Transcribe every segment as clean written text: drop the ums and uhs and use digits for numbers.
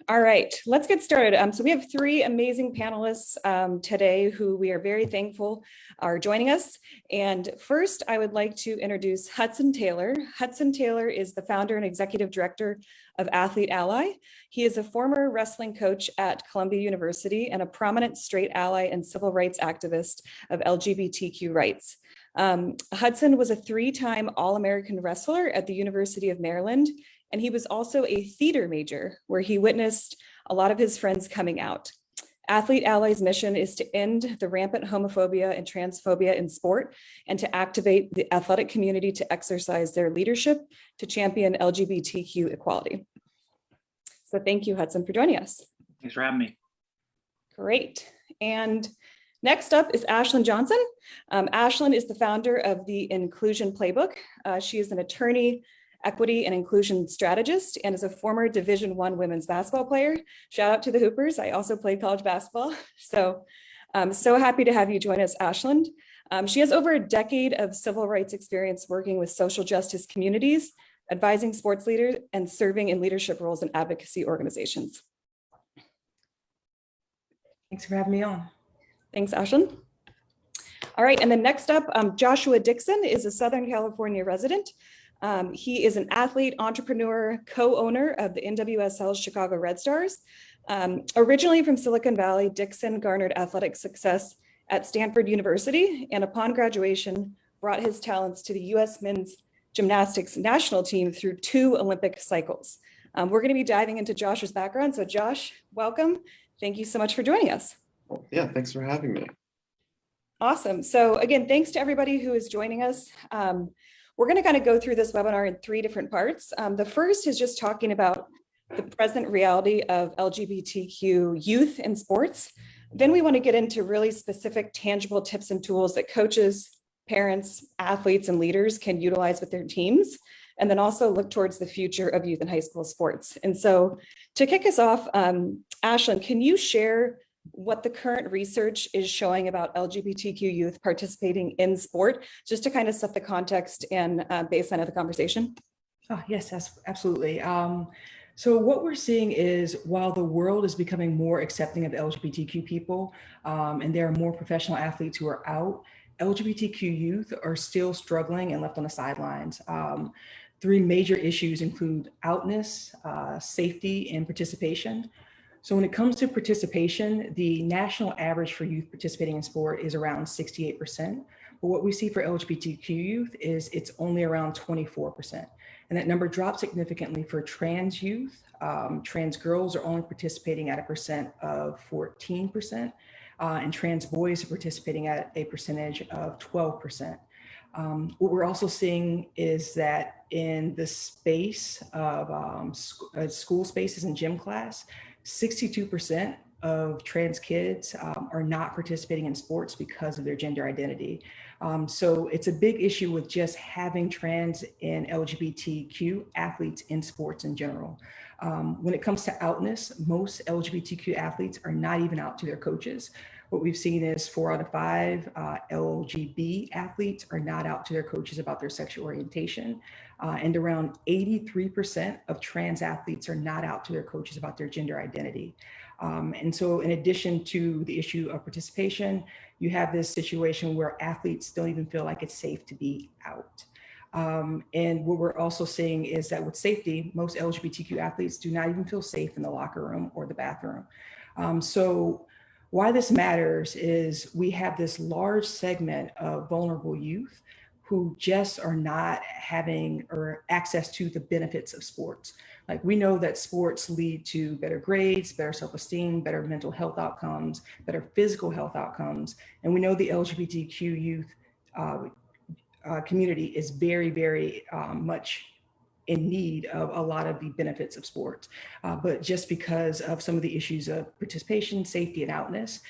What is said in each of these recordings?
All right, let's get started. So we have three amazing panelists today who we are very thankful are joining us. And first, I would like to introduce Hudson Taylor. Hudson Taylor is the founder and executive director of Athlete Ally. He is a former wrestling coach at Columbia University and a prominent straight ally and civil rights activist of LGBTQ rights. Hudson was a three-time All-American wrestler at the University of Maryland, and he was also a theater major where he witnessed a lot of his friends coming out. Athlete Ally's mission is to end the rampant homophobia and transphobia in sport and to activate the athletic community to exercise their leadership to champion LGBTQ equality. So thank you, Hudson, for joining us. Thanks for having me. Great. And next up is Ashlyn Johnson. Ashlyn is the founder of the Inclusion Playbook. She is an attorney, equity and inclusion strategist, and is a former Division I women's basketball player. Shout out to the Hoopers. I also played college basketball. So I'm so happy to have you join us, Ashlyn. She has over a decade of civil rights experience working with social justice communities, advising sports leaders, and serving in leadership roles in advocacy organizations. Thanks for having me on. Thanks, Ashlyn. All right, and then next up, Joshua Dixon is a Southern California resident. He is an athlete, entrepreneur, co-owner of the NWSL Chicago Red Stars. Originally from Silicon Valley, Dixon garnered athletic success at Stanford University, and upon graduation, brought his talents to the U.S. men's gymnastics national team through 2 Olympic cycles. We're going to be diving into Josh's background. So Josh, welcome. Thank you so much for joining us. Yeah, thanks for having me. Awesome. So again, thanks to everybody who is joining us. We're going to kind of go through this webinar in 3 different parts. The first is just talking about the present reality of LGBTQ youth in sports. Then we want to get into really specific, tangible tips and tools that coaches, parents, athletes, and leaders can utilize with their teams. And then also look towards the future of youth and high school sports. And so to kick us off, Ashlyn, can you share what the current research is showing about LGBTQ youth participating in sport, just to kind of set the context and baseline of the conversation? Oh, yes, absolutely. So what we're seeing is while the world is becoming more accepting of LGBTQ people, and there are more professional athletes who are out, LGBTQ youth are still struggling and left on the sidelines. 3 major issues include outness, safety, and participation. So when it comes to participation, the national average for youth participating in sport is around 68%. But what we see for LGBTQ youth is it's only around 24%. And that number drops significantly for trans youth. Trans girls are only participating at a percent of 14%, and trans boys are participating at a percentage of 12%. What we're also seeing is that in the space of school spaces and gym class, 62% of trans kids are not participating in sports because of their gender identity. So it's a big issue with just having trans and LGBTQ athletes in sports in general. When it comes to outness, most LGBTQ athletes are not even out to their coaches. What we've seen is 4 out of 5 LGB athletes are not out to their coaches about their sexual orientation. And around 83% of trans athletes are not out to their coaches about their gender identity. And so in addition to the issue of participation, you have this situation where athletes don't even feel like it's safe to be out. And what we're also seeing is that with safety, most LGBTQ athletes do not even feel safe in the locker room or the bathroom. So why this matters is we have this large segment of vulnerable youth who just are not having or access to the benefits of sports. Like we know that sports lead to better grades, better self-esteem, better mental health outcomes, better physical health outcomes. And we know the LGBTQ youth community is very, very much in need of a lot of the benefits of sports. But just because of some of the issues of participation, safety, and outness,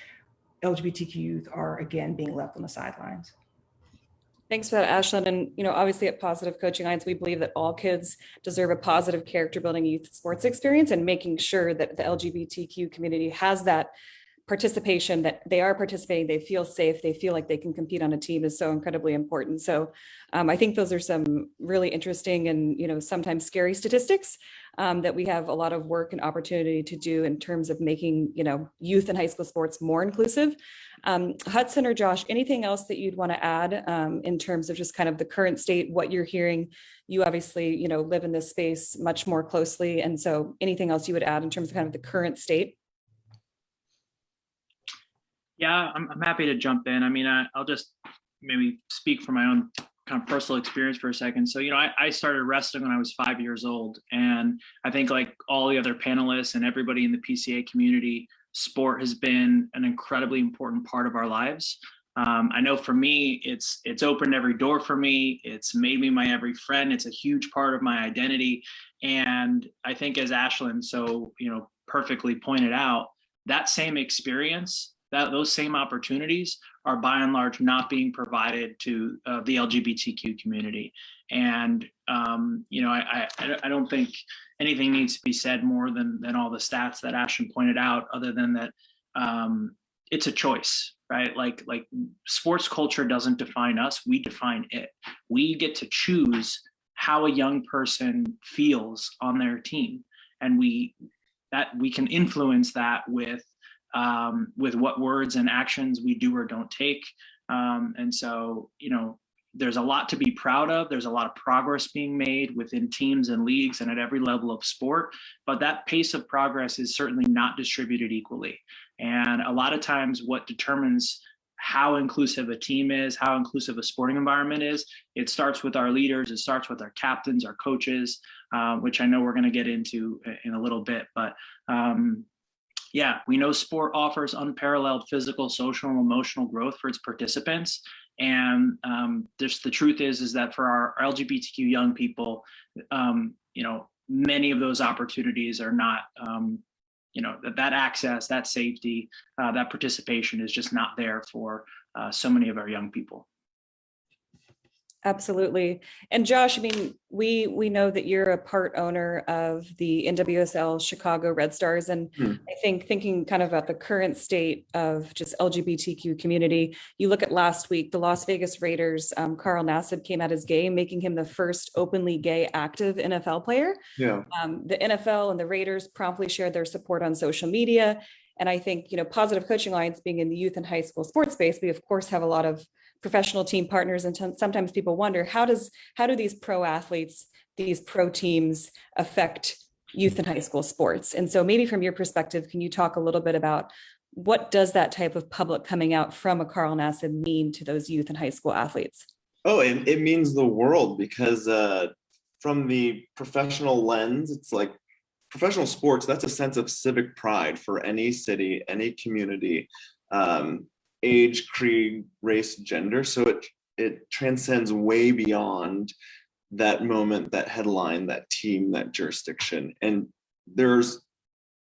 LGBTQ youth are again being left on the sidelines. Thanks for that, Ashlyn. And obviously at Positive Coaching Alliance, we believe that all kids deserve a positive character building youth sports experience, and making sure that the LGBTQ community has that participation, that they are participating, they feel safe, they feel like they can compete on a team, is so incredibly important. So I think those are some really interesting and sometimes scary statistics. that we have a lot of work and opportunity to do in terms of making, youth and high school sports more inclusive. Hudson or Josh, anything else that you'd want to add in terms of just kind of the current state, what you're hearing? You obviously, live in this space much more closely. And so anything else you would add in terms of kind of the current state? Yeah, I'm happy to jump in. I mean, I'll just maybe speak from my own kind of personal experience for a second. So, I started wrestling when I was 5 years old. And I think like all the other panelists and everybody in the PCA community, sport has been an incredibly important part of our lives. I know for me, it's opened every door for me. It's made me my every friend. It's a huge part of my identity. And I think as Ashlyn so, perfectly pointed out, that same experience, those same opportunities are by and large not being provided to the LGBTQ community. And, I don't think anything needs to be said more than all the stats that Ashton pointed out, other than that it's a choice, right? Like sports culture doesn't define us, we define it. We get to choose how a young person feels on their team. And we can influence that with what words and actions we do or don't take. And so, there's a lot to be proud of. There's a lot of progress being made within teams and leagues and at every level of sport, but that pace of progress is certainly not distributed equally. And a lot of times what determines how inclusive a team is, how inclusive a sporting environment is, it starts with our leaders, it starts with our captains, our coaches, which I know we're going to get into in a little bit, but yeah, we know sport offers unparalleled physical, social, and emotional growth for its participants. And just the truth is that for our LGBTQ young people, many of those opportunities are not, that access, that safety, that participation is just not there for so many of our young people. Absolutely. And Josh, I mean, we know that you're a part owner of the NWSL Chicago Red Stars. And I think thinking kind of about the current state of just LGBTQ community, you look at last week, the Las Vegas Raiders, Carl Nassib came out as gay, making him the first openly gay active NFL player. Yeah. The NFL and the Raiders promptly shared their support on social media. And I think, Positive Coaching Alliance being in the youth and high school sports space, we of course have a lot of professional team partners. And sometimes people wonder, how do these pro athletes, these pro teams affect youth and high school sports? And so maybe from your perspective, can you talk a little bit about what does that type of public coming out from a Carl Nassib mean to those youth and high school athletes? Oh, it means the world, because from the professional lens, it's like professional sports, that's a sense of civic pride for any city, any community, age, creed, race, gender. So it transcends way beyond that moment, that headline, that team, that jurisdiction. And there's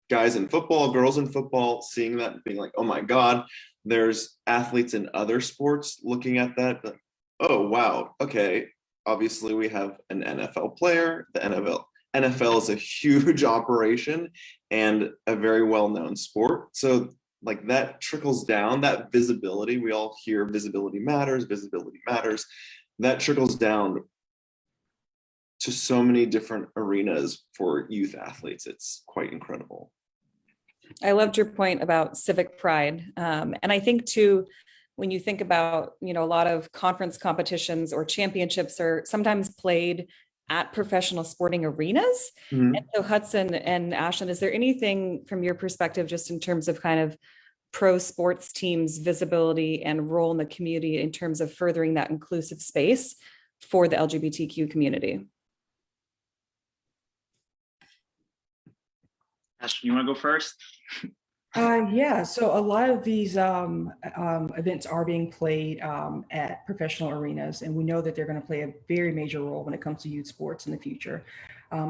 guys in football, girls in football, seeing that, being like, oh my God. There's athletes in other sports looking at that, but, oh wow, okay, obviously we have an NFL player. The NFL is a huge operation and a very well-known sport. So like that trickles down, that visibility, we all hear visibility matters. That trickles down to so many different arenas for youth athletes. It's quite incredible. I loved your point about civic pride. And I think too, when you think about, a lot of conference competitions or championships are sometimes played at professional sporting arenas. Mm-hmm. And so Hudson and Ashlyn, is there anything from your perspective, just in terms of kind of pro sports teams' visibility and role in the community in terms of furthering that inclusive space for the LGBTQ community? Ashton, you want to go first? Yeah, so a lot of these events are being played at professional arenas, and we know that they're going to play a very major role when it comes to youth sports in the future,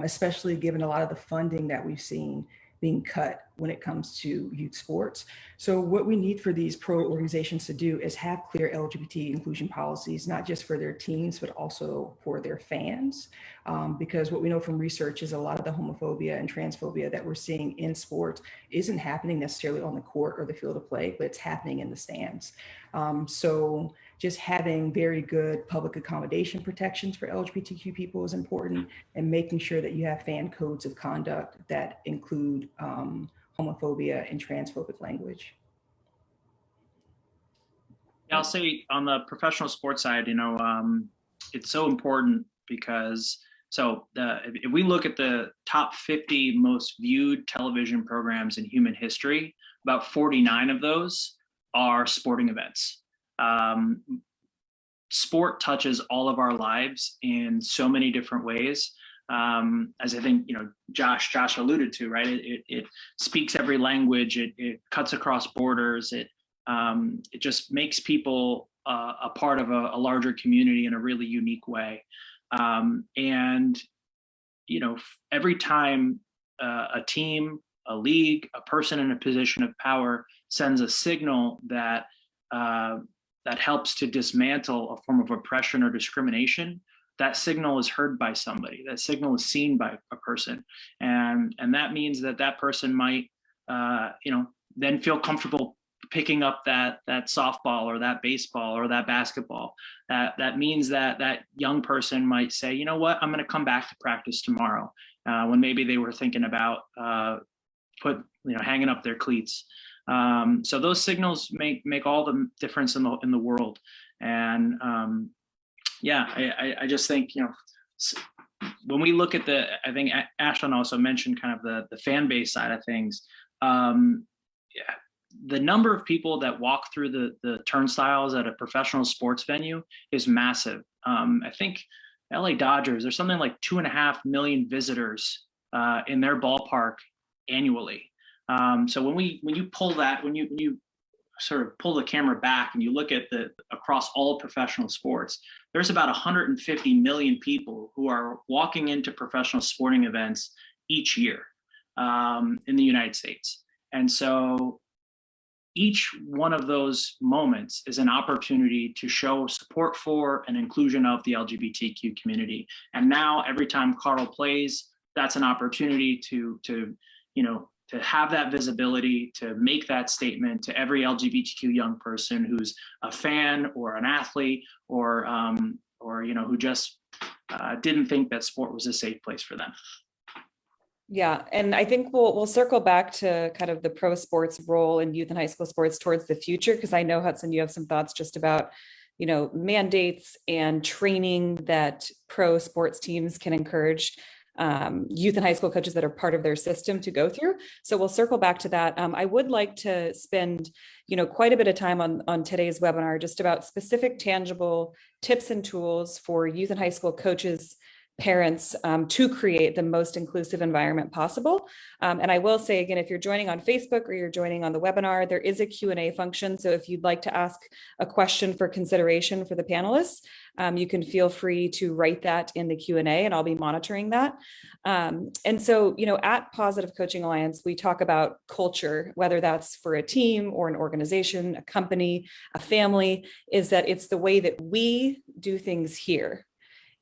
especially given a lot of the funding that we've seen being cut when it comes to youth sports. So what we need for these pro organizations to do is have clear LGBT inclusion policies, not just for their teams, but also for their fans. Because what we know from research is a lot of the homophobia and transphobia that we're seeing in sports isn't happening necessarily on the court or the field of play, but it's happening in the stands. So just having very good public accommodation protections for LGBTQ people is important, and making sure that you have fan codes of conduct that include homophobia and transphobic language. Yeah, I'll say on the professional sports side, it's so important because if we look at the top 50 most viewed television programs in human history, about 49 of those are sporting events. Sport touches all of our lives in so many different ways. As I think Josh alluded to, right? It speaks every language. It cuts across borders. It just makes people a part of a larger community in a really unique way. And every time a team, a league, a person in a position of power sends a signal that helps to dismantle a form of oppression or discrimination, that signal is heard by somebody. That signal is seen by a person, and that means that person might, then feel comfortable picking up that softball or that baseball or that basketball. That means that young person might say, you know what, I'm going to come back to practice tomorrow, when maybe they were thinking about hanging up their cleats. So those signals make all the difference in the world. And I just think, when we look at I think Ashlyn also mentioned kind of the fan base side of things. The number of people that walk through the turnstiles at a professional sports venue is massive. I think LA Dodgers, there's something like 2.5 million visitors in their ballpark annually. So when you pull that, when you sort of pull the camera back and you look at across all professional sports, there's about 150 million people who are walking into professional sporting events each year in the United States. And so each one of those moments is an opportunity to show support for and inclusion of the LGBTQ community. And now every time Carl plays, that's an opportunity to have that visibility, to make that statement to every LGBTQ young person who's a fan or an athlete or who just didn't think that sport was a safe place for them. Yeah, and I think we'll circle back to kind of the pro sports role in youth and high school sports towards the future, because I know, Hudson, you have some thoughts just about, mandates and training that pro sports teams can encourage youth and high school coaches that are part of their system to go through. So we'll circle back to that. I would like to spend, quite a bit of time on today's webinar just about specific tangible tips and tools for youth and high school coaches, parents, to create the most inclusive environment possible. And I will say again, if you're joining on Facebook or you're joining on the webinar, there is a Q&A function. So if you'd like to ask a question for consideration for the panelists, you can feel free to write that in the Q&A and I'll be monitoring that. And so, at Positive Coaching Alliance, we talk about culture, whether that's for a team or an organization, a company, a family, is that it's the way that we do things here.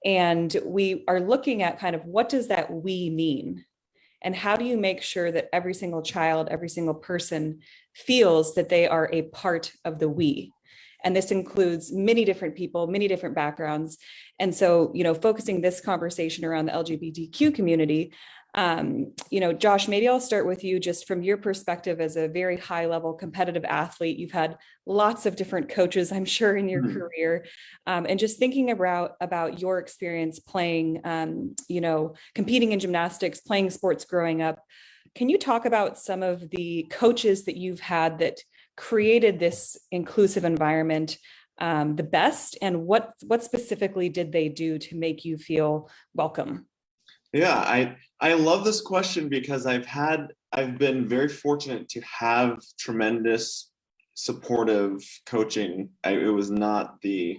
And we are looking at kind of what does that we mean? And how do you make sure that every single child, every single person feels that they are a part of the we? And this includes many different people, many different backgrounds. And so, focusing this conversation around the LGBTQ community, Josh, maybe I'll start with you just from your perspective as a very high level competitive athlete. You've had lots of different coaches, I'm sure, in your career, and just thinking about your experience playing, competing in gymnastics, playing sports growing up. Can you talk about some of the coaches that you've had that created this inclusive environment the best, and what specifically did they do to make you feel welcome? Yeah, I love this question because I've been very fortunate to have tremendous supportive coaching. It was not the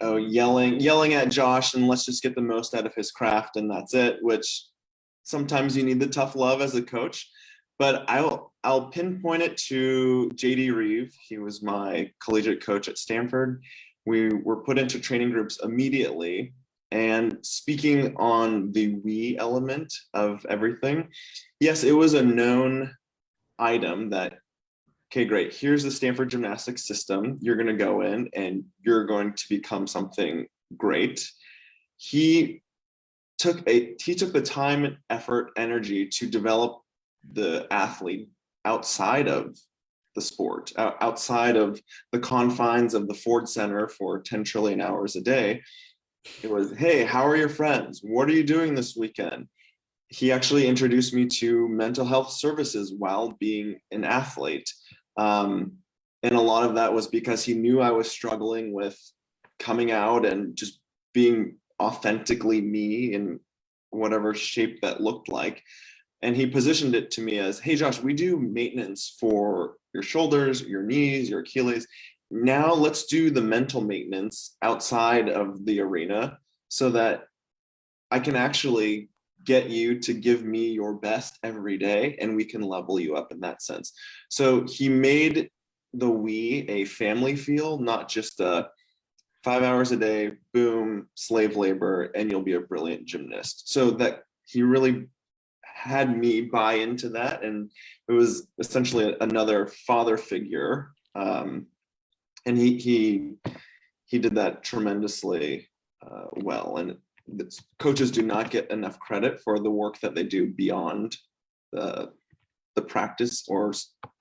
yelling at Josh and let's just get the most out of his craft and that's it, which sometimes you need the tough love as a coach. But I'll pinpoint it to JD Reeve. He was my collegiate coach at Stanford. We were put into training groups immediately. And speaking on the we element of everything, yes, it was a known item that okay, great. Here's the Stanford gymnastics system. You're going to go in and you're going to become something great. He took the time, effort, energy to develop the athlete outside of the sport, outside of the confines of the Ford Center for 10 trillion hours a day. It was, hey, how are your friends? What are you doing this weekend? He actually introduced me to mental health services while being an athlete. And a lot of that was because he knew I was struggling with coming out and just being authentically me in whatever shape that looked like. And he positioned it to me as, hey, Josh, we do maintenance for your shoulders, your knees, your Achilles. Now let's do the mental maintenance outside of the arena so that I can actually get you to give me your best every day and we can level you up in that sense. So he made the we a family feel, not just a 5 hours a day, boom, slave labor, and you'll be a brilliant gymnast. So that he really had me buy into that. And it was essentially another father figure. And he did that tremendously well. And coaches do not get enough credit for the work that they do beyond the practice or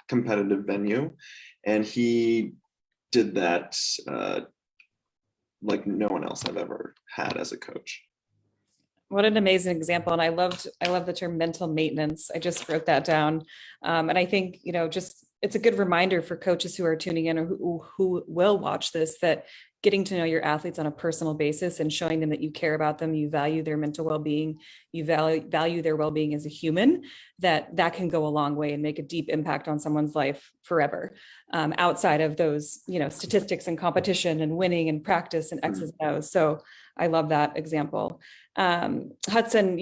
competitive venue. And he did that like no one else I've ever had as a coach. What an amazing example. And I love the term mental maintenance. I just wrote that down. And I think, just it's a good reminder for coaches who are tuning in or who will watch this, that getting to know your athletes on a personal basis and showing them that you care about them, you value their mental well-being, you value their well-being as a human, that can go a long way and make a deep impact on someone's life forever. Outside of those, statistics and competition and winning and practice and X's and O's. So I love that example. Hudson,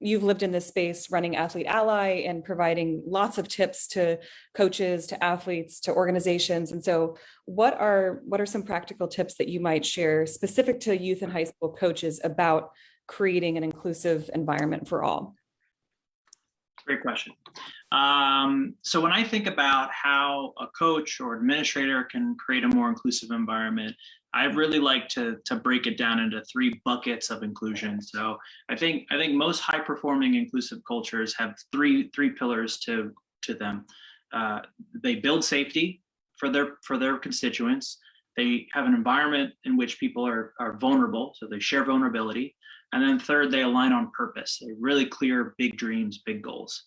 you've lived in this space running Athlete Ally and providing lots of tips to coaches, to athletes, to organizations. And so what are some practical tips that you might share specific to youth and high school coaches about creating an inclusive environment for all? Great question. So when I think about how a coach or administrator can create a more inclusive environment, I really like to break it down into 3 buckets of inclusion. So I think most high performing inclusive cultures have three pillars to them. They build safety for their constituents. They have an environment in which people are vulnerable, so they share vulnerability. And then third, they align on purpose. They're really clear, big dreams, big goals.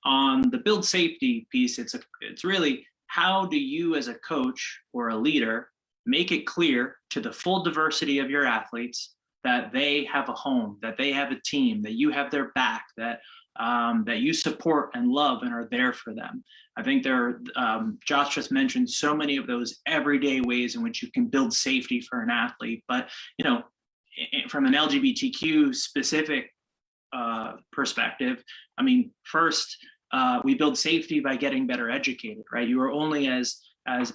On the build safety piece, it's really, how do you as a coach or a leader make it clear to the full diversity of your athletes that they have a home, that they have a team, that you have their back, that you support and love and are there for them. I think Josh just mentioned so many of those everyday ways in which you can build safety for an athlete. But from an LGBTQ specific perspective, I mean, first, we build safety by getting better educated, right? You are only as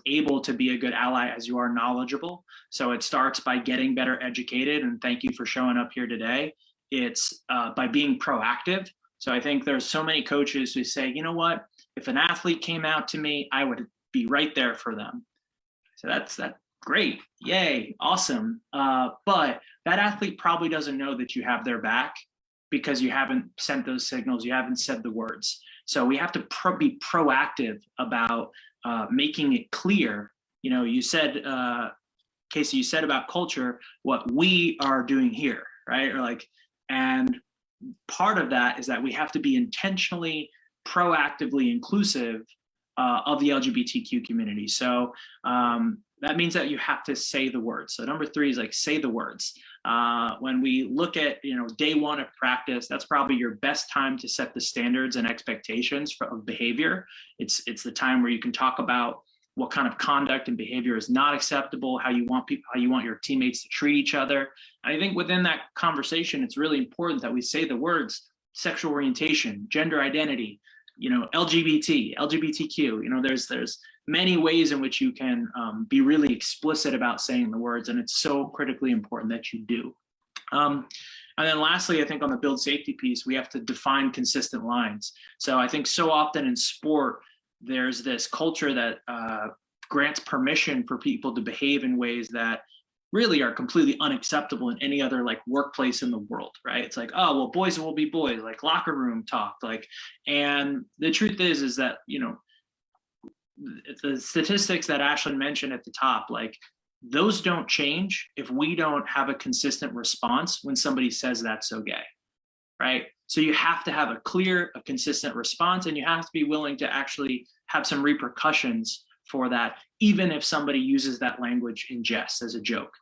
able to be a good ally as you are knowledgeable. So it starts by getting better educated, and thank you for showing up here today. It's by being proactive. So I think there's so many coaches who say, you know what, if an athlete came out to me, I would be right there for them. So that's great, yay, awesome. But that athlete probably doesn't know that you have their back because you haven't sent those signals, you haven't said the words. So we have to be proactive about making it clear. You said, Casey, you said about culture, what we are doing here, right? And part of that is that we have to be intentionally, proactively inclusive of the LGBTQ community. So that means that you have to say the words. So number 3 is say the words. When we look at day 1 of practice, that's probably your best time to set the standards and expectations of behavior. It's the time where you can talk about what kind of conduct and behavior is not acceptable, how you want your teammates to treat each other. And I think within that conversation, it's really important that we say the words sexual orientation, gender identity, LGBT, LGBTQ. There's many ways in which you can be really explicit about saying the words, and it's so critically important that you do. And then lastly, I think on the build safety piece, we have to define consistent lines. So I think so often in sport, there's this culture that grants permission for people to behave in ways that really are completely unacceptable in any other like workplace in the world, right? It's like, oh, well, boys will be boys, like locker room talk, like, and the truth is that, you know, the statistics that Ashlyn mentioned at the top, like those don't change if we don't have a consistent response when somebody says that's so gay, right? So you have to have a clear, a consistent response, and you have to be willing to actually have some repercussions for that, even if somebody uses that language in jest as a joke.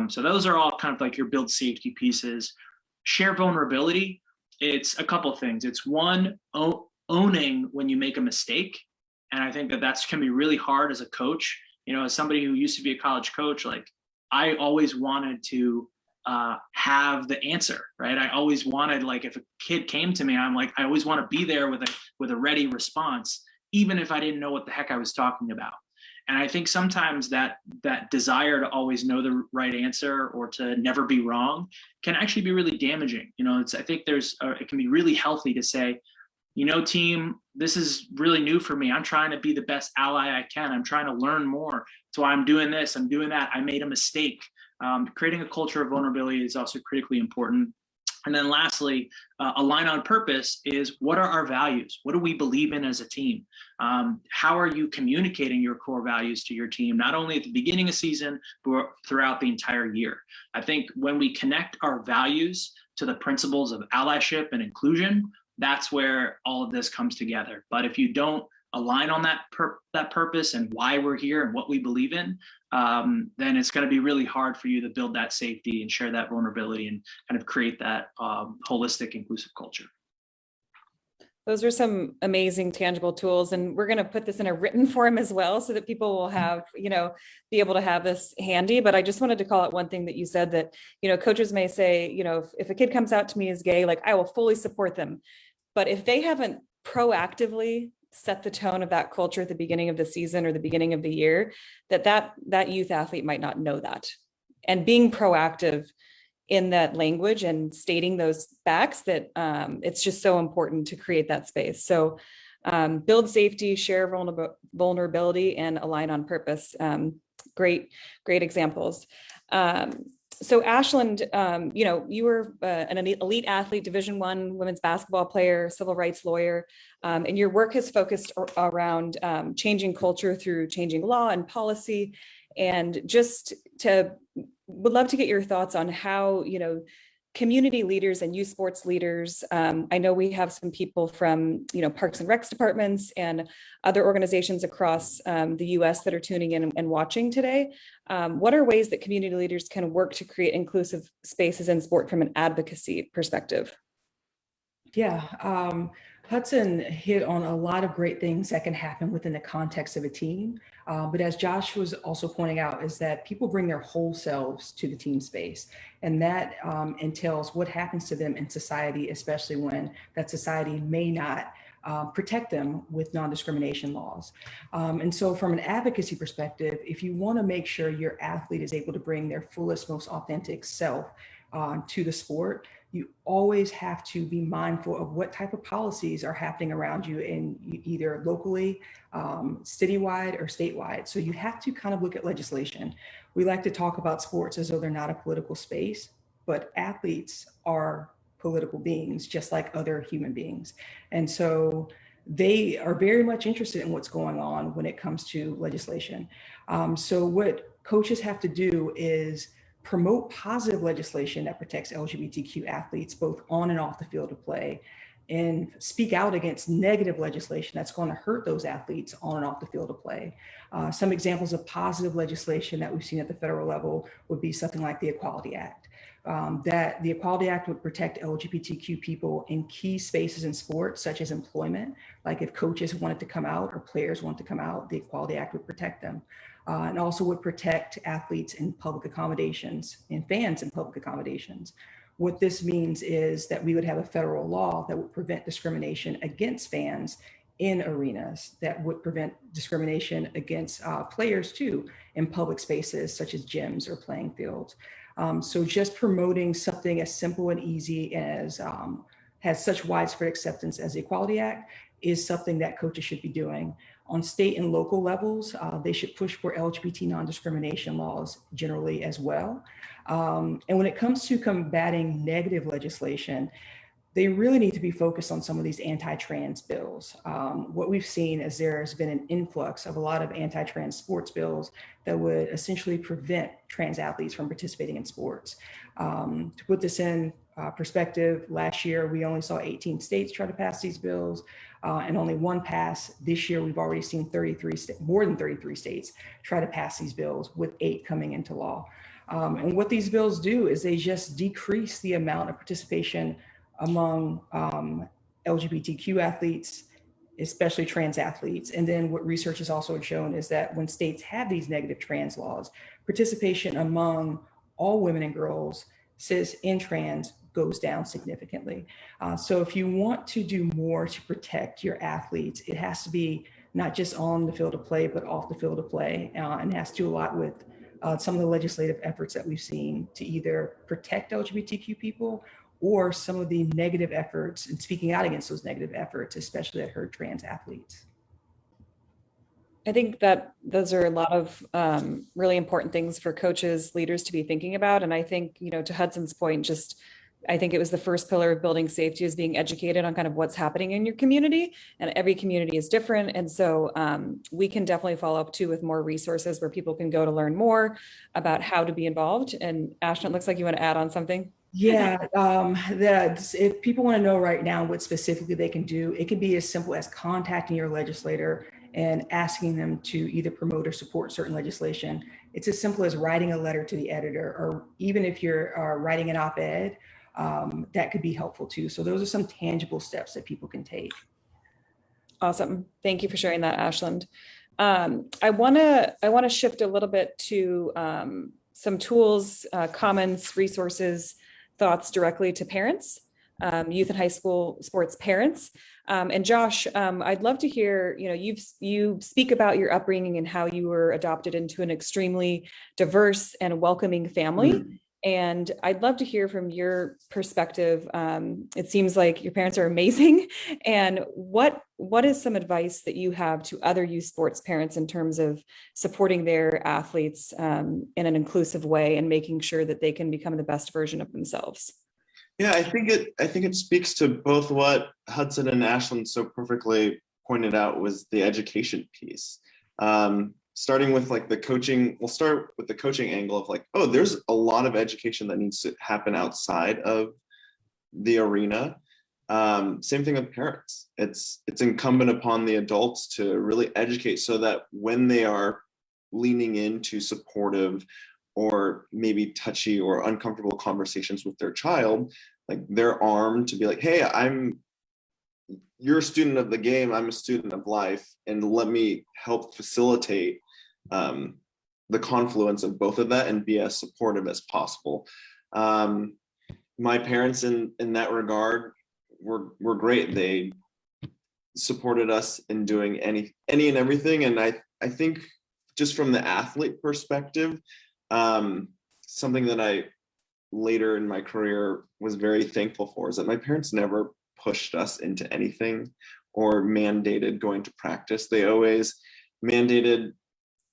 So those are all kind of like your build safety pieces. Share vulnerability. It's a couple things. It's one, owning when you make a mistake. And I think that that's can be really hard as a coach. You know, as somebody who used to be a college coach, like I always wanted to have the answer, right? I always wanted, like, if a kid came to me, I'm like, I always want to be there with a ready response, even if I didn't know what the heck I was talking about. And I think sometimes that desire to always know the right answer or to never be wrong can actually be really damaging. You know, I think it can be really healthy to say, you know, team, this is really new for me. I'm trying to be the best ally I can. I'm trying to learn more. So I'm doing this, I'm doing that. I made a mistake. Creating a culture of vulnerability is also critically important. And then lastly, align on purpose is, what are our values? What do we believe in as a team? How are you communicating your core values to your team, not only at the beginning of season, but throughout the entire year? I think when we connect our values to the principles of allyship and inclusion, that's where all of this comes together. But if you don't align on that purpose and why we're here and what we believe in, then it's going to be really hard for you to build that safety and share that vulnerability and kind of create that holistic, inclusive culture. Those are some amazing tangible tools, and we're going to put this in a written form as well so that people will have, you know, be able to have this handy. But I just wanted to call out one thing that you said, that, you know, coaches may say, you know, if a kid comes out to me as gay, like I will fully support them. But if they haven't proactively set the tone of that culture at the beginning of the season or the beginning of the year, that youth athlete might not know that. And being proactive in that language and stating those facts, that it's just so important to create that space. So build safety, share vulnerability, and align on purpose. Great examples. So Ashland, you know, you were an elite athlete, Division I women's basketball player, civil rights lawyer, and your work has focused around changing culture through changing law and policy. And would love to get your thoughts on how, you know, community leaders and youth sports leaders. I know we have some people from, you know, Parks and Recs departments and other organizations across the US that are tuning in and watching today. What are ways that community leaders can work to create inclusive spaces in sport from an advocacy perspective? Yeah, Hudson hit on a lot of great things that can happen within the context of a team. But as Josh was also pointing out, is that people bring their whole selves to the team space. And that entails what happens to them in society, especially when that society may not protect them with non-discrimination laws. And so from an advocacy perspective, if you want to make sure your athlete is able to bring their fullest, most authentic self to the sport, you always have to be mindful of what type of policies are happening around you in either locally, citywide, or statewide. So you have to kind of look at legislation. We like to talk about sports as though they're not a political space, but athletes are political beings, just like other human beings. And so they are very much interested in what's going on when it comes to legislation. So what coaches have to do is promote positive legislation that protects LGBTQ athletes, both on and off the field of play, and speak out against negative legislation that's going to hurt those athletes on and off the field of play. Some examples of positive legislation that we've seen at the federal level would be something like the Equality Act. That the Equality Act would protect LGBTQ people in key spaces in sports, such as employment. Like if coaches wanted to come out or players wanted to come out, the Equality Act would protect them. And also would protect athletes in public accommodations and fans in public accommodations. What this means is that we would have a federal law that would prevent discrimination against fans in arenas, that would prevent discrimination against players too in public spaces such as gyms or playing fields. So just promoting something as simple and easy as has such widespread acceptance as the Equality Act is something that coaches should be doing. On state and local levels, they should push for LGBT non-discrimination laws generally as well. And when it comes to combating negative legislation, they really need to be focused on some of these anti-trans bills. What we've seen is there's been an influx of a lot of anti-trans sports bills that would essentially prevent trans athletes from participating in sports. To put this in perspective, last year we only saw 18 states try to pass these bills and only one pass. This year we've already seen more than 33 states try to pass these bills, with 8 coming into law. And what these bills do is they just decrease the amount of participation among LGBTQ athletes, especially trans athletes. And then what research has also shown is that when states have these negative trans laws, participation among all women and girls, cis and trans, goes down significantly. So if you want to do more to protect your athletes, it has to be not just on the field of play, but off the field of play, and it has to do a lot with some of the legislative efforts that we've seen to either protect LGBTQ people or some of the negative efforts and speaking out against those negative efforts, especially that hurt trans athletes. I think that those are a lot of really important things for coaches, leaders to be thinking about. And I think, to Hudson's point, I think it was the first pillar of building safety is being educated on kind of what's happening in your community, and every community is different. And so we can definitely follow up too with more resources where people can go to learn more about how to be involved. And Ashton, it looks like you want to add on something. Yeah, if people want to know right now what specifically they can do, it can be as simple as contacting your legislator and asking them to either promote or support certain legislation. It's as simple as writing a letter to the editor, or even if you're writing an op-ed, that could be helpful too. So those are some tangible steps that people can take. Awesome. Thank you for sharing that, Ashland. I want to shift a little bit to some tools, comments, resources, thoughts directly to parents, youth and high school sports parents. And Josh, I'd love to hear, you speak about your upbringing and how you were adopted into an extremely diverse and welcoming family. And I'd love to hear from your perspective. It seems like your parents are amazing. And what is some advice that you have to other youth sports parents in terms of supporting their athletes in an inclusive way and making sure that they can become the best version of themselves? Yeah, I think it speaks to both what Hudson and Ashland so perfectly pointed out, was the education piece. Starting with like the coaching, we'll start with the coaching angle of like, oh, there's a lot of education that needs to happen outside of the arena. Same thing with parents. It's incumbent upon the adults to really educate so that when they are leaning into supportive or maybe touchy or uncomfortable conversations with their child, like they're armed to be like, hey, you're a student of the game, I'm a student of life, and let me help facilitate the confluence of both of that and be as supportive as possible. My parents in that regard were great. They supported us in doing any and everything. And I think just from the athlete perspective, something that I later in my career was very thankful for is that my parents never pushed us into anything or mandated going to practice. They always mandated,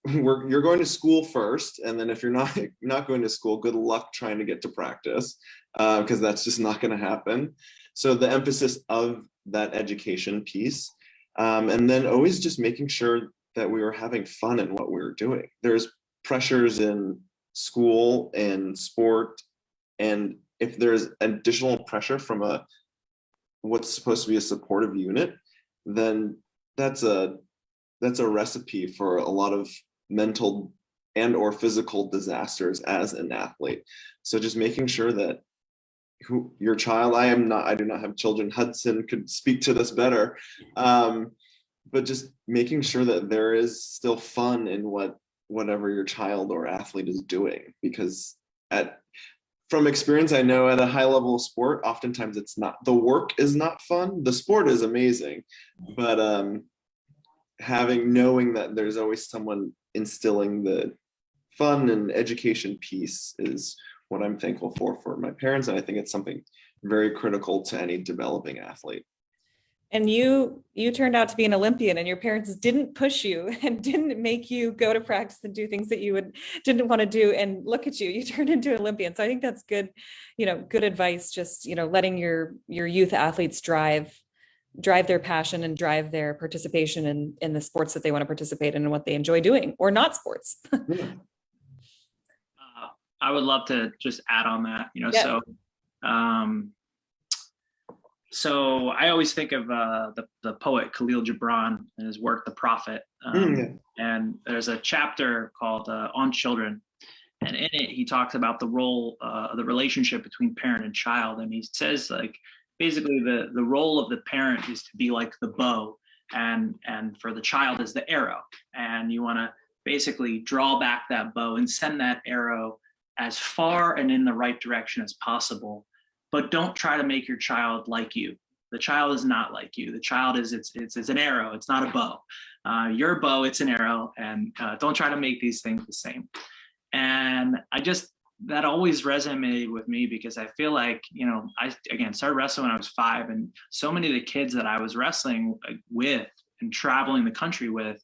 you're going to school first, and then if you're not going to school, good luck trying to get to practice, because that's just not going to happen. So the emphasis of that education piece, and then always just making sure that we were having fun in what we were doing. There's pressures in school and sport, and if there's additional pressure from what's supposed to be a supportive unit, then that's a recipe for a lot of mental and or physical disasters as an athlete. So just making sure that your child, I do not have children, Hudson could speak to this better, but just making sure that there is still fun in whatever your child or athlete is doing, because from experience, I know at a high level of sport, oftentimes it's not, the work is not fun. The sport is amazing, but knowing that there's always someone instilling the fun and education piece is what I'm thankful for my parents. And I think it's something very critical to any developing athlete. And you turned out to be an Olympian, and your parents didn't push you and didn't make you go to practice and do things that you didn't want to do. And look at you, you turned into an Olympian. So I think that's good, good advice, just, letting your youth athletes drive their passion and drive their participation in the sports that they want to participate in and what they enjoy doing, or not sports. I would love to just add on that, Yeah. So I always think of the poet Khalil Gibran and his work, The Prophet. And there's a chapter called On Children. And in it, he talks about the role of the relationship between parent and child. And he says, like, basically the role of the parent is to be like the bow, and for the child is the arrow. And you want to basically draw back that bow and send that arrow as far and in the right direction as possible. But don't try to make your child like you. The child is not like you. The child is it's an arrow. It's not a bow. Your bow, it's an arrow, and don't try to make these things the same. And that always resonated with me, because I feel like, I started wrestling when I was 5, and so many of the kids that I was wrestling with and traveling the country with,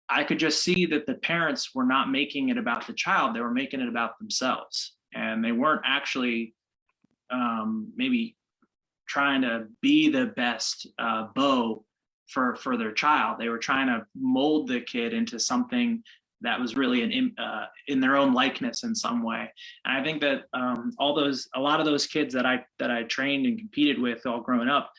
I could just see that the parents were not making it about the child. They were making it about themselves, and they weren't actually maybe trying to be the best bow for their child. They were trying to mold the kid into something that was really in their own likeness in some way. And I think that a lot of those kids that I trained and competed with all growing up,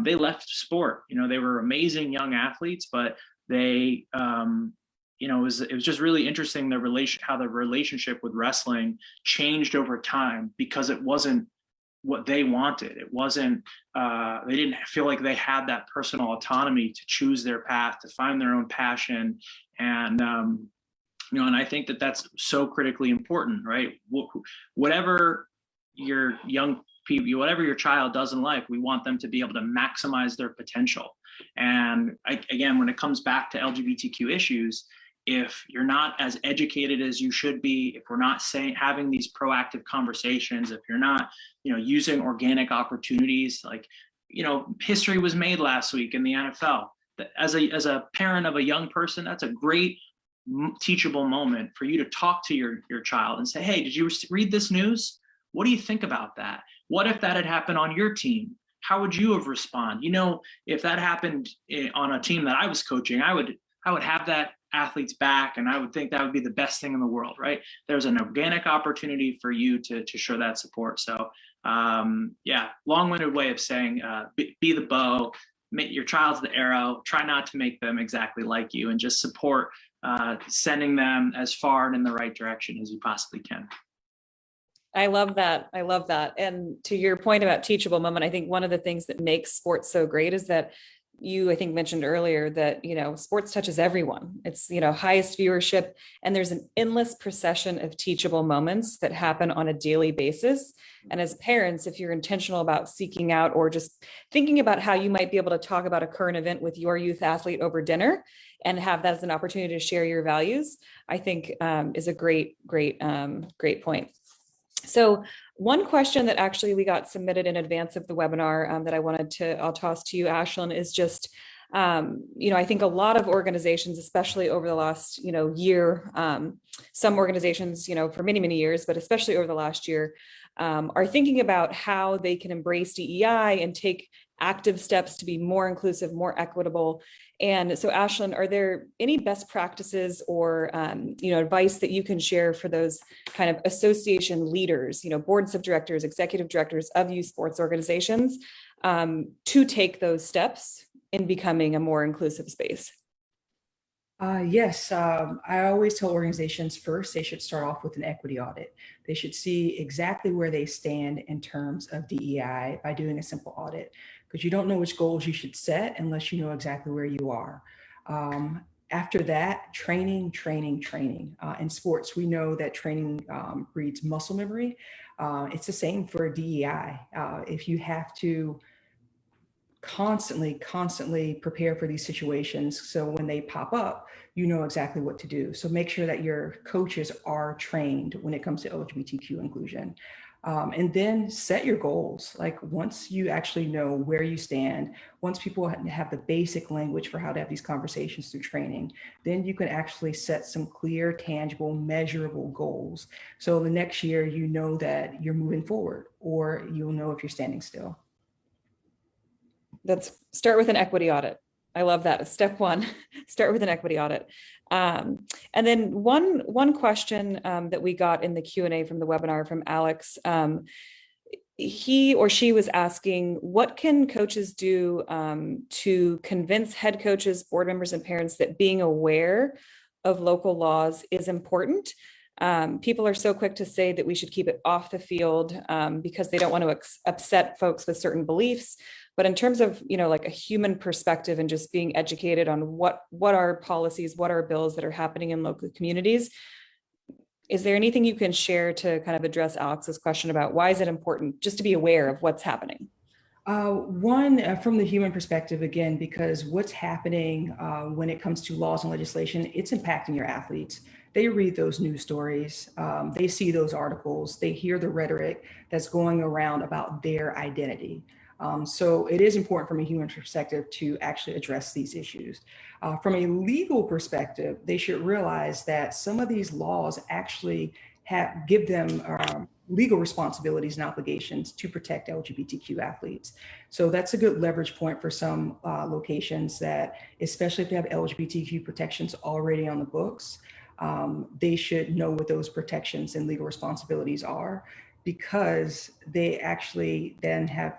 they left sport. They were amazing young athletes, but they it was just really interesting how the relationship with wrestling changed over time, because it wasn't what they wanted. It wasn't, they didn't feel like they had that personal autonomy to choose their path, to find their own passion. And, and I think that that's so critically important, right? Whatever your young people, whatever your child does in life, we want them to be able to maximize their potential. And again, when it comes back to LGBTQ issues, if you're not as educated as you should be, if we're not having these proactive conversations, if you're not, using organic opportunities, like, history was made last week in the NFL. As a parent of a young person, that's a great teachable moment for you to talk to your child and say, hey, did you read this news? What do you think about that? What if that had happened on your team? How would you have responded? If that happened on a team that I was coaching, I would have that athlete's back, and I would think that would be the best thing in the world, right? There's an organic opportunity for you to show that support. So long-winded way of saying, be the bow, make your child's the arrow, try not to make them exactly like you, and just support sending them as far and in the right direction as you possibly can. I love that. And to your point about teachable moment, I think one of the things that makes sports so great is that I think mentioned earlier that, sports touches everyone. It's, highest viewership, and there's an endless procession of teachable moments that happen on a daily basis. And as parents, if you're intentional about seeking out or just thinking about how you might be able to talk about a current event with your youth athlete over dinner and have that as an opportunity to share your values, I think is a great point. So one question that actually we got submitted in advance of the webinar that I'll toss to you, Ashlyn, is just, I think a lot of organizations, especially over the last, year, some organizations, for many, many years, but especially over the last year, are thinking about how they can embrace DEI and take active steps to be more inclusive, more equitable. And so, Ashlyn, are there any best practices or advice that you can share for those kind of association leaders, boards of directors, executive directors of youth sports organizations, to take those steps in becoming a more inclusive space? Yes, I always tell organizations first, they should start off with an equity audit. They should see exactly where they stand in terms of DEI by doing a simple audit, because you don't know which goals you should set unless you know exactly where you are. After that, training. In sports, we know that training breeds muscle memory. It's the same for DEI. If you have to constantly prepare for these situations, so when they pop up, you know exactly what to do. So make sure that your coaches are trained when it comes to LGBTQ inclusion. And then set your goals. Like once you actually know where you stand, once people have the basic language for how to have these conversations through training, then you can actually set some clear, tangible, measurable goals. So the next year, you know that you're moving forward, or you'll know if you're standing still. That's start with an equity audit. I love that. Step one, start with an equity audit. And then one question that we got in the Q&A from the webinar from Alex, he or she was asking, what can coaches do to convince head coaches, board members, and parents that being aware of local laws is important? People are so quick to say that we should keep it off the field because they don't want to upset folks with certain beliefs. But in terms of, like a human perspective and just being educated on what are policies, what are bills that are happening in local communities, is there anything you can share to kind of address Alex's question about why is it important just to be aware of what's happening? One, from the human perspective, again, because what's happening when it comes to laws and legislation, it's impacting your athletes. They read those news stories, they see those articles, they hear the rhetoric that's going around about their identity. So it is important from a human perspective to actually address these issues. From a legal perspective, they should realize that some of these laws actually give them legal responsibilities and obligations to protect LGBTQ athletes. So that's a good leverage point for some locations that, especially if they have LGBTQ protections already on the books, they should know what those protections and legal responsibilities are, because they actually then have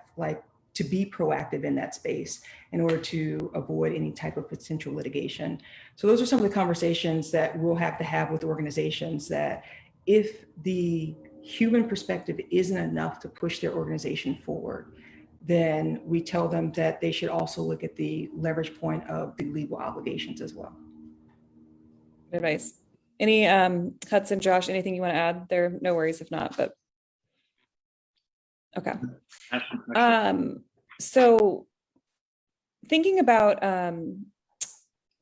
to be proactive in that space in order to avoid any type of potential litigation. So those are some of the conversations that we'll have to have with organizations, that if the human perspective isn't enough to push their organization forward, then we tell them that they should also look at the leverage point of the legal obligations as well. Good advice. Any Hudson, Josh, anything you want to add there? No worries if not, but okay. So thinking about, to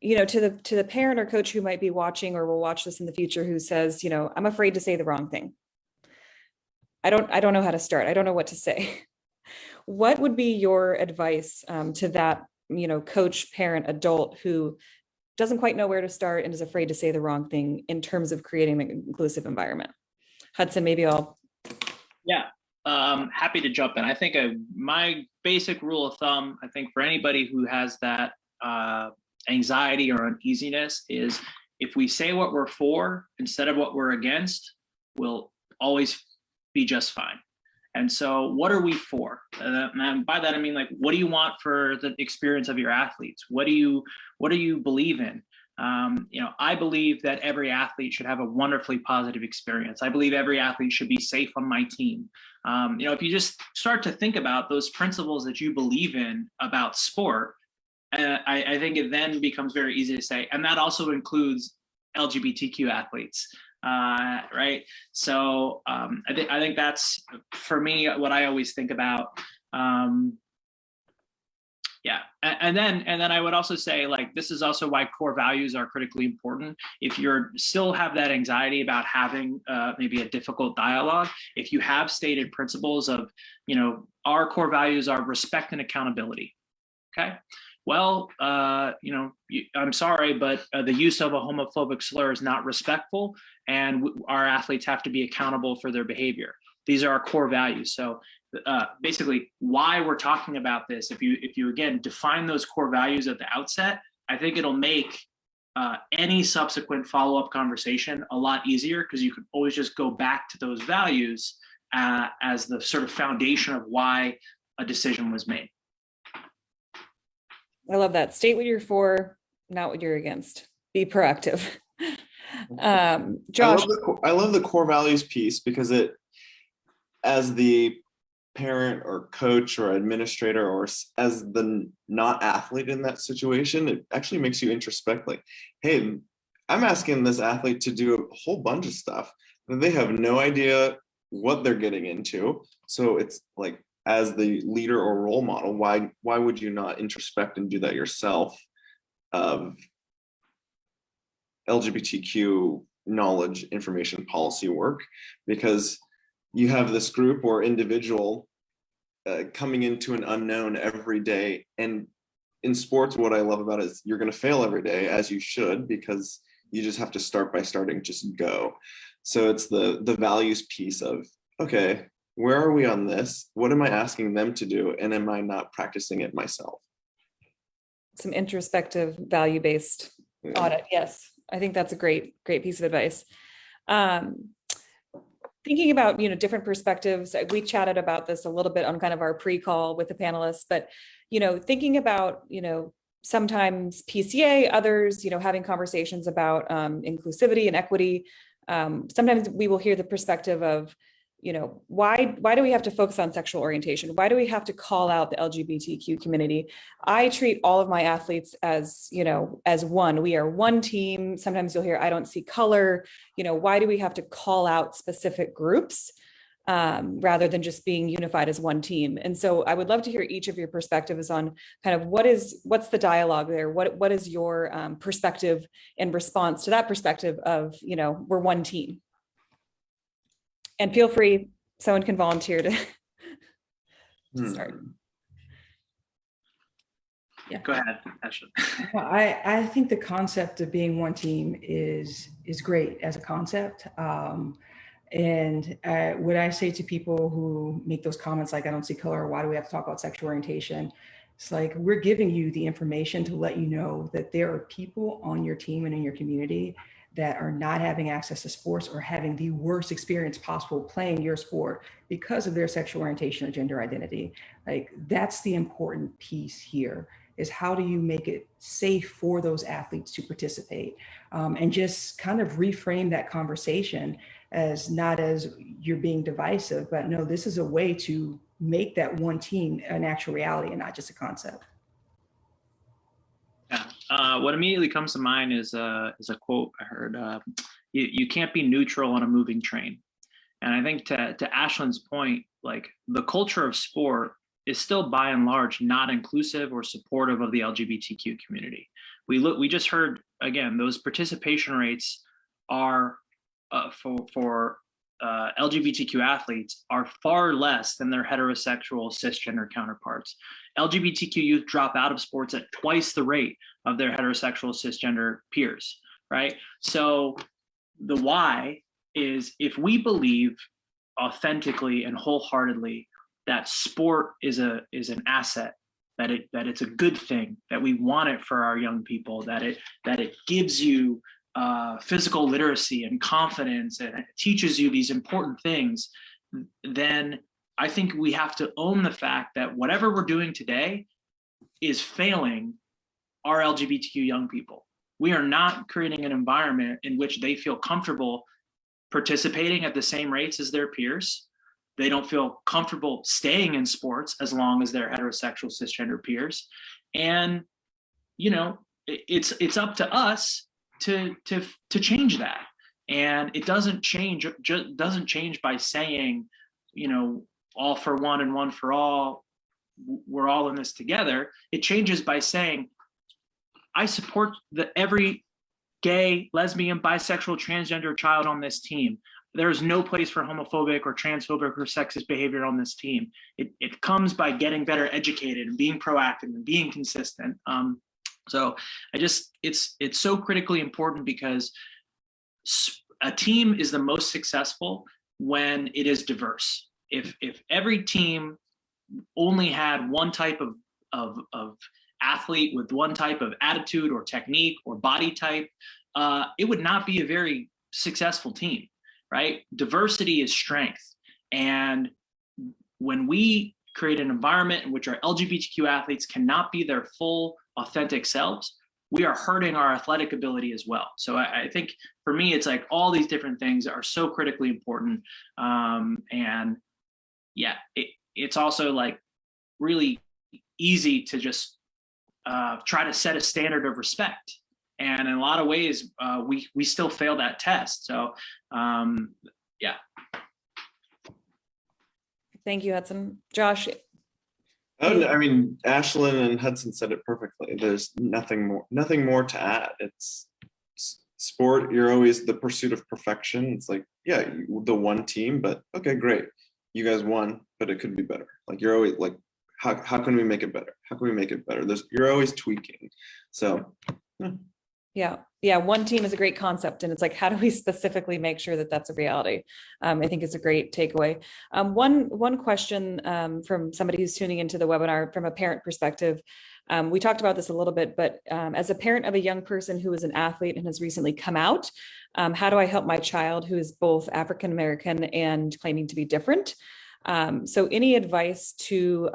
the parent or coach who might be watching or will watch this in the future, who says, I'm afraid to say the wrong thing. I don't know how to start. I don't know what to say. What would be your advice to that, coach, parent, adult who doesn't quite know where to start and is afraid to say the wrong thing in terms of creating an inclusive environment? Hudson, maybe I'll. Yeah. Happy to jump in. I think my basic rule of thumb, I think for anybody who has that anxiety or uneasiness, is if we say what we're for instead of what we're against, we'll always be just fine. And so what are we for? And by that, I mean, what do you want for the experience of your athletes? What do you believe in? I believe that every athlete should have a wonderfully positive experience. I believe every athlete should be safe on my team. If you just start to think about those principles that you believe in about sport, I think it then becomes very easy to say, and that also includes LGBTQ athletes, right? So I think that's, for me, what I always think about. Yeah, and then I would also say, this is also why core values are critically important. If you're still have that anxiety about having maybe a difficult dialogue, if you have stated principles of, our core values are respect and accountability. Okay. Well, I'm sorry, but the use of a homophobic slur is not respectful, and our athletes have to be accountable for their behavior. These are our core values. So basically why we're talking about this, if you again define those core values at the outset, I think it'll make any subsequent follow-up conversation a lot easier, because you can always just go back to those values as the sort of foundation of why a decision was made. I love that. State what you're for, not what you're against. Be proactive. Josh. I love the core values piece, because it, as the parent or coach or administrator, or as the not athlete in that situation, it actually makes you introspect, hey, I'm asking this athlete to do a whole bunch of stuff that they have no idea what they're getting into. So it's as the leader or role model, why would you not introspect and do that yourself of LGBTQ knowledge, information, policy work? Because you have this group or individual coming into an unknown every day. And in sports, what I love about it is you're going to fail every day, as you should, because you just have to start by starting, just go. So it's the values piece of, okay, where are we on this? What am I asking them to do? And am I not practicing it myself? Some introspective, value-based audit. Yes, I think that's a great piece of advice. Thinking about, different perspectives, we chatted about this a little bit on kind of our pre-call with the panelists, but, thinking about, sometimes PCA, others, having conversations about inclusivity and equity. Sometimes we will hear the perspective of, why do we have to focus on sexual orientation? Why do we have to call out the LGBTQ community? I treat all of my athletes as, as one. We are one team. Sometimes you'll hear, I don't see color. Why do we have to call out specific groups rather than just being unified as one team? And so I would love to hear each of your perspectives on kind of what's the dialogue there? What is your perspective in response to that perspective of, we're one team? And feel free, someone can volunteer to start. Yeah. Go ahead, Ashley. I think the concept of being one team is great as a concept. And what I say to people who make those comments like, I don't see color, why do we have to talk about sexual orientation? It's like, we're giving you the information to let you know that there are people on your team and in your community that are not having access to sports or having the worst experience possible playing your sport because of their sexual orientation or gender identity. Like, that's the important piece here, is how do you make it safe for those athletes to participate, and just kind of reframe that conversation as not as you're being divisive, but no, this is a way to make that one team an actual reality and not just a concept. Yeah. What immediately comes to mind is a quote I heard. You can't be neutral on a moving train. And I think to Ashlyn's point, like, the culture of sport is still by and large not inclusive or supportive of the LGBTQ community. We just heard, again, those participation rates are for LGBTQ athletes are far less than their heterosexual cisgender counterparts. LGBTQ youth drop out of sports at twice the rate of their heterosexual cisgender peers, right? So the why is, if we believe authentically and wholeheartedly that sport is an asset, that it's a good thing, that we want it for our young people, that it gives you physical literacy and confidence, and it teaches you these important things, then I think we have to own the fact that whatever we're doing today is failing our LGBTQ young people. We are not creating an environment in which they feel comfortable participating at the same rates as their peers. They don't feel comfortable staying in sports as long as their heterosexual cisgender peers. And, it's up to us to change that. And it doesn't change by saying, all for one and one for all, we're all in this together. It changes by saying, I support every gay, lesbian, bisexual, transgender child on this team. There's no place for homophobic or transphobic or sexist behavior on this team. It comes by getting better educated and being proactive and being consistent. So it's so critically important, because a team is the most successful when it is diverse. If every team only had one type of athlete with one type of attitude or technique or body type, it would not be a very successful team, right? Diversity is strength. And when we create an environment in which our LGBTQ athletes cannot be their full, authentic selves, we are hurting our athletic ability as well. So I think for me, it's like all these different things are so critically important. And yeah, it's also like really easy to just try to set a standard of respect. And in a lot of ways, we still fail that test. So yeah. Thank you, Hudson. Josh. Oh, I mean, Ashlyn and Hudson said it perfectly. There's nothing more to add. It's sport, you're always the pursuit of perfection. It's like, yeah, the one team, but okay, great. You guys won, but it could be better. Like you're always like, how can we make it better? How can we make it better? You're always tweaking. So yeah, one team is a great concept, and it's like, how do we specifically make sure that that's a reality? I think it's a great takeaway. One question from somebody who's tuning into the webinar from a parent perspective. We talked about this a little bit, but as a parent of a young person who is an athlete and has recently come out, how do I help my child who is both African American and claiming to be different? So any advice to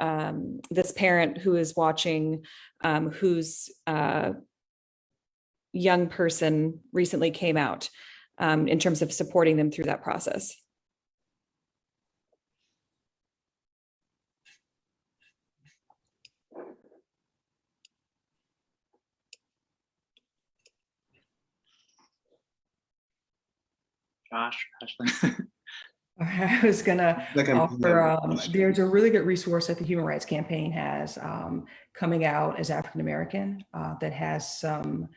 this parent who is watching, whose young person recently came out, in terms of supporting them through that process? Josh, Ashley. I was gonna offer, there's a really good resource that the Human Rights Campaign has coming out as African American that has some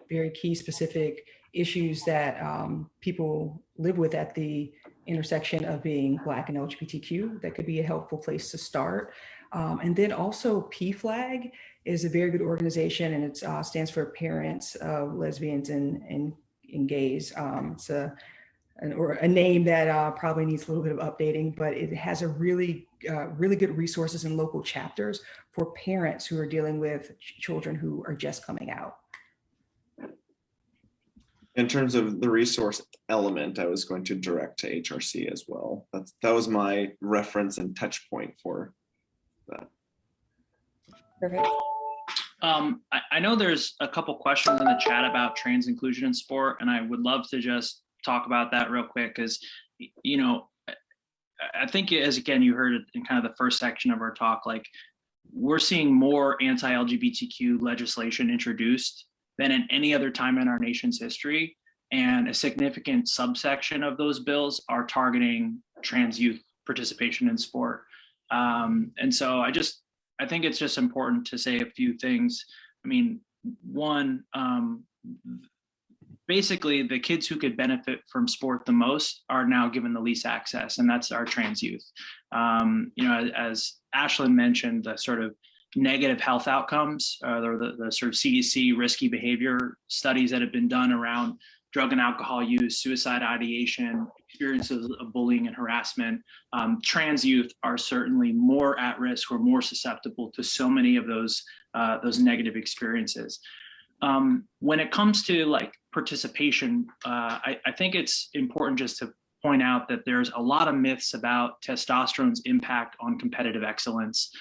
very key specific issues that people live with at the intersection of being Black and LGBTQ. That could be a helpful place to start. And then also PFLAG is a very good organization, and it stands for Parents of Lesbians and Gays. It's a name that probably needs a little bit of updating, but it has a really good resources and local chapters for parents who are dealing with children who are just coming out. In terms of the resource element, I was going to direct to HRC as well. That was my reference and touch point for that. Perfect. I know there's a couple questions in the chat about trans inclusion in sport, and I would love to just talk about that real quick, because, you know, I think, as again, you heard it in kind of the first section of our talk, like we're seeing more anti-LGBTQ legislation introduced than at any other time in our nation's history. And a significant subsection of those bills are targeting trans youth participation in sport. And so I think it's just important to say a few things. I mean, one, basically the kids who could benefit from sport the most are now given the least access, and that's our trans youth. You know, as Ashlyn mentioned, the sort of negative health outcomes, or the sort of CDC risky behavior studies that have been done around drug and alcohol use, suicide ideation, experiences of bullying and harassment. Trans youth are certainly more at risk or more susceptible to so many of those negative experiences. When it comes to like participation, I think it's important just to point out that there's a lot of myths about testosterone's impact on competitive excellence.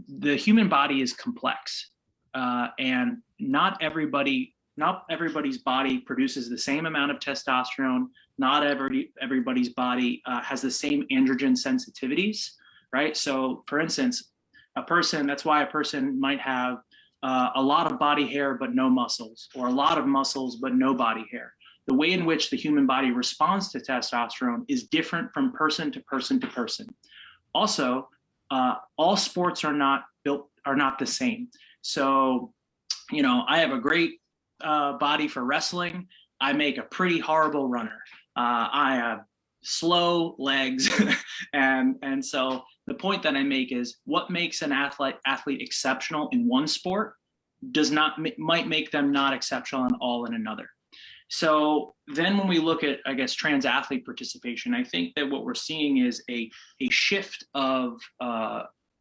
The human body is complex, and not everybody's body produces the same amount of testosterone. Not everybody's body has the same androgen sensitivities, right? So for instance, that's why a person might have a lot of body hair but no muscles, or a lot of muscles but no body hair. The way in which the human body responds to testosterone is different from person to person to person. Also, all sports are not the same. So, you know, I have a great body for wrestling. I make a pretty horrible runner. I have slow legs, and so the point that I make is what makes an athlete exceptional in one sport might make them not exceptional in another. So then when we look at, I guess, trans athlete participation, I think that what we're seeing is a shift of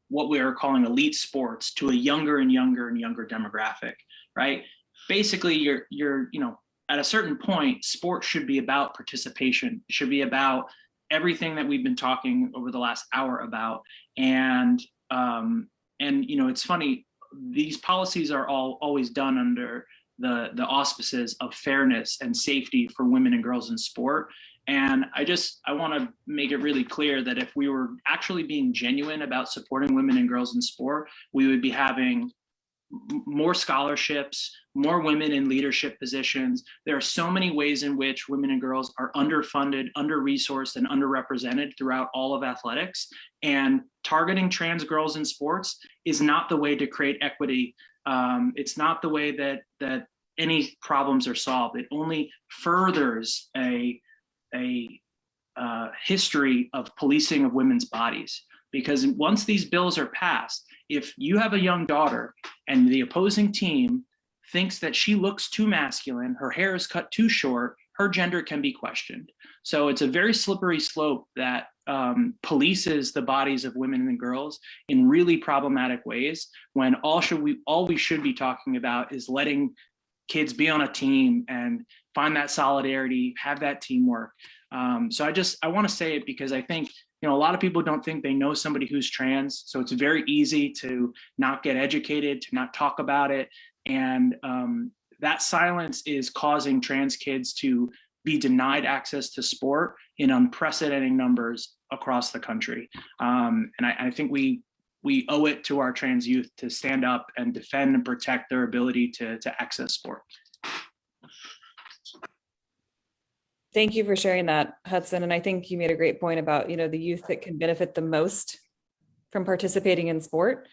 what we are calling elite sports to a younger and younger demographic, right? Basically, you're you know, at a certain point, sport should be about participation. It should be about everything that we've been talking over the last hour about. And you know, it's funny, these policies are always done under the auspices of fairness and safety for women and girls in sport. And I want to make it really clear that if we were actually being genuine about supporting women and girls in sport, we would be having more scholarships, more women in leadership positions. There are so many ways in which women and girls are underfunded, under-resourced, and underrepresented throughout all of athletics. And targeting trans girls in sports is not the way to create equity. It's not the way that any problems are solved. It only furthers a history of policing of women's bodies. Because once these bills are passed, if you have a young daughter and the opposing team thinks that she looks too masculine, her hair is cut too short, her gender can be questioned. So it's a very slippery slope that polices the bodies of women and girls in really problematic ways, when all we should be talking about is letting kids be on a team and find that solidarity, have that teamwork. So I want to say it because I think, a lot of people don't think they know somebody who's trans. So it's very easy to not get educated, to not talk about it. And that silence is causing trans kids to be denied access to sport in unprecedented numbers across the country. And I think we owe it to our trans youth to stand up and defend and protect their ability to access sport. Thank you for sharing that, Hudson. And I think you made a great point about, the youth that can benefit the most from participating in sport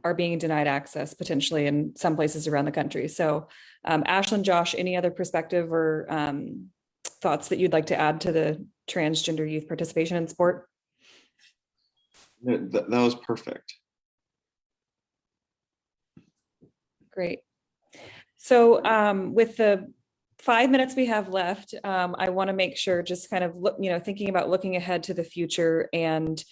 are being denied access potentially in some places around the country. So Ashlyn, Josh, any other perspective or thoughts that you'd like to add to the transgender youth participation in sport? That was perfect. Great. So with the 5 minutes we have left, I want to make sure, just kind of thinking about looking ahead to the future and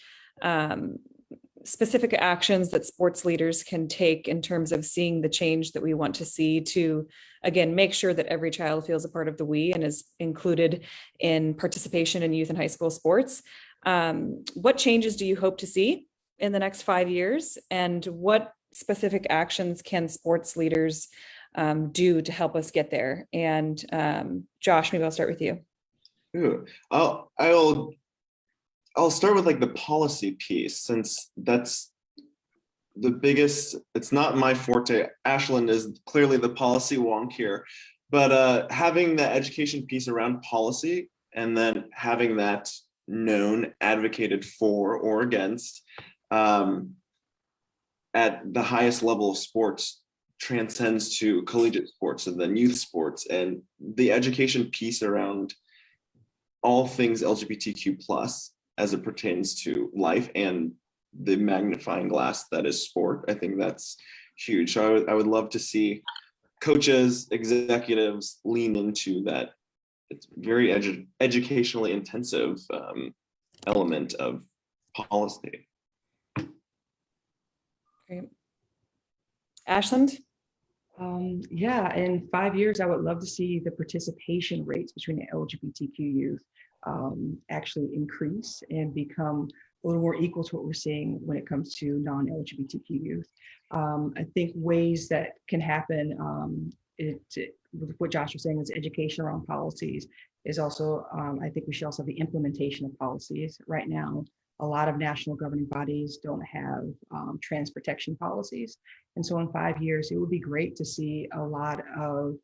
specific actions that sports leaders can take in terms of seeing the change that we want to see to, again, make sure that every child feels a part of the we and is included in participation in youth and high school sports. What changes do you hope to see in the next 5 years? And what specific actions can sports leaders do to help us get there? And Josh, maybe I'll start with you. Ooh, I'll start with the policy piece, since that's the biggest. It's not my forte. Ashlyn is clearly the policy wonk here, but having the education piece around policy and then having that known, advocated for or against at the highest level of sports transcends to collegiate sports and then youth sports, and the education piece around all things LGBTQ plus as it pertains to life and the magnifying glass that is sport. I think that's huge. So I would love to see coaches, executives lean into that. It's very educationally intensive element of policy. Great. Ashland? Yeah, in 5 years, I would love to see the participation rates between the LGBTQ youth actually increase and become a little more equal to what we're seeing when it comes to non-LGBTQ youth. I think ways that can happen, with what Josh was saying, is education around policies is also, I think we should also have the implementation of policies. Right now, a lot of national governing bodies don't have trans protection policies. And so in 5 years, it would be great to see a lot of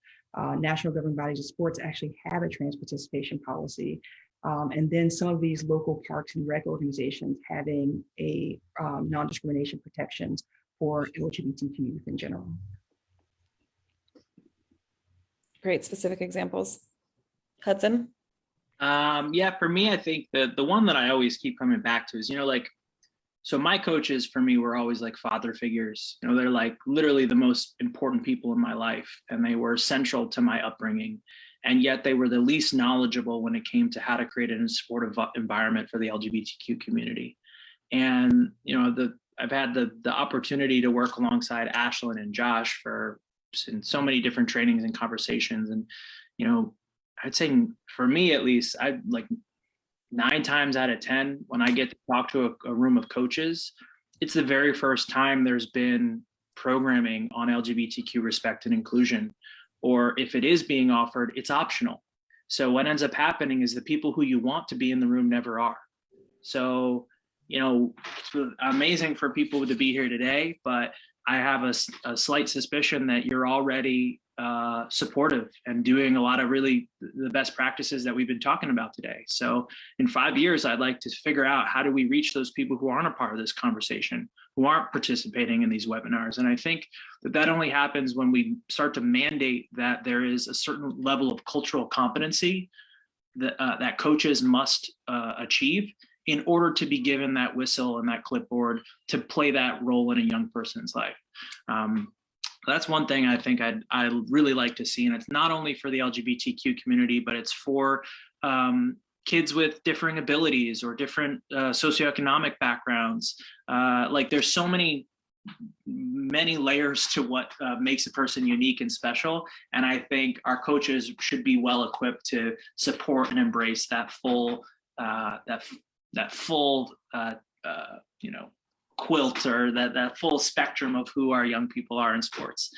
national governing bodies of sports actually have a trans participation policy. And then some of these local parks and rec organizations having a non-discrimination protections for LGBTQ youth in general. Great specific examples. Hudson? Yeah, for me, I think that the one that I always keep coming back to is, so my coaches for me were always like father figures. They're like literally the most important people in my life, and they were central to my upbringing. And yet they were the least knowledgeable when it came to how to create an supportive environment for the LGBTQ community. And, I've had the opportunity to work alongside Ashlyn and Josh in so many different trainings and conversations. And, I'd say for me, at least, I like 9 times out of 10, when I get to talk to a room of coaches, it's the very first time there's been programming on LGBTQ respect and inclusion. Or if it is being offered, it's optional. So what ends up happening is the people who you want to be in the room never are. So, it's amazing for people to be here today, but I have a slight suspicion that you're already supportive and doing a lot of really the best practices that we've been talking about today. So in 5 years, I'd like to figure out how do we reach those people who aren't a part of this conversation, who aren't participating in these webinars. And I think that only happens when we start to mandate that there is a certain level of cultural competency that coaches must achieve in order to be given that whistle and that clipboard to play that role in a young person's life. That's one thing I think I'd really like to see, and it's not only for the LGBTQ community, but it's for kids with differing abilities or different socioeconomic backgrounds. Like there's so many layers to what makes a person unique and special, and I think our coaches should be well equipped to support and embrace that full quilt, or that full spectrum of who our young people are in sports.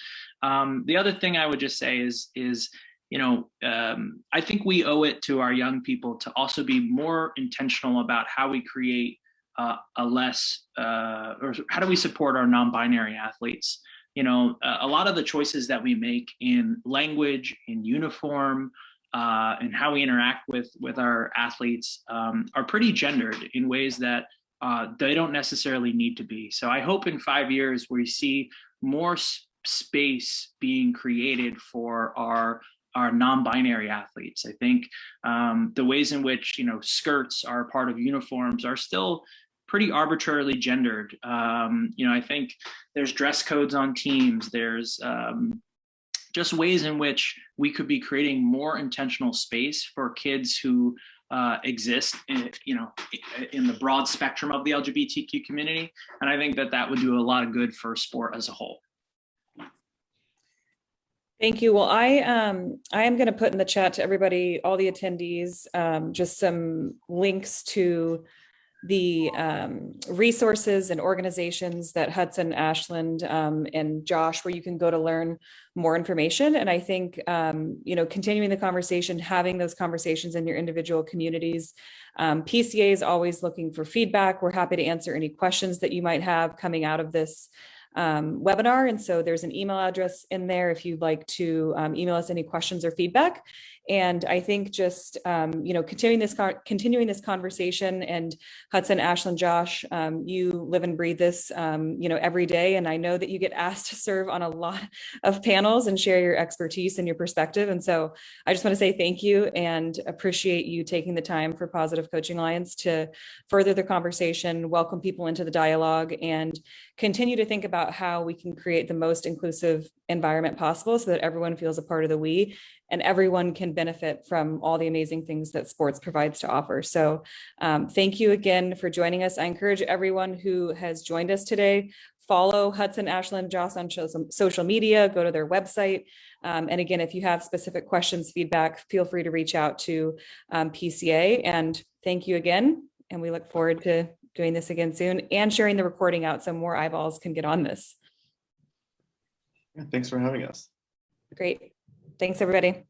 The other thing I would just say is I think we owe it to our young people to also be more intentional about how we create or how do we support our non-binary athletes. A lot of the choices that we make in language, in uniform, and how we interact with our athletes are pretty gendered in ways that they don't necessarily need to be. So I hope in 5 years we see more space being created for our non-binary athletes. I think the ways in which skirts are part of uniforms are still pretty arbitrarily gendered. I think there's dress codes on teams. There's just ways in which we could be creating more intentional space for kids who exist in the broad spectrum of the LGBTQ community. And I think that would do a lot of good for sport as a whole. Thank you. Well, I am going to put in the chat to everybody, all the attendees, just some links to the resources and organizations that Hudson, Ashland, and Josh, where you can go to learn more information. And I think, continuing the conversation, having those conversations in your individual communities. PCA is always looking for feedback. We're happy to answer any questions that you might have coming out of this webinar. And so there's an email address in there if you'd like to email us any questions or feedback. And I think just, continuing this conversation, and Hudson, Ashland, Josh, you live and breathe this, every day. And I know that you get asked to serve on a lot of panels and share your expertise and your perspective. And so I just want to say thank you and appreciate you taking the time for Positive Coaching Alliance to further the conversation, welcome people into the dialogue, and continue to think about how we can create the most inclusive environment possible so that everyone feels a part of the we, and everyone can benefit from all the amazing things that sports provides to offer. So thank you again for joining us. I encourage everyone who has joined us today, follow Hudson, Ashland, Joss on social media, go to their website. And again, if you have specific questions, feedback, feel free to reach out to PCA. And thank you again. And we look forward to doing this again soon and sharing the recording out so more eyeballs can get on this. Thanks for having us. Great. Thanks, everybody.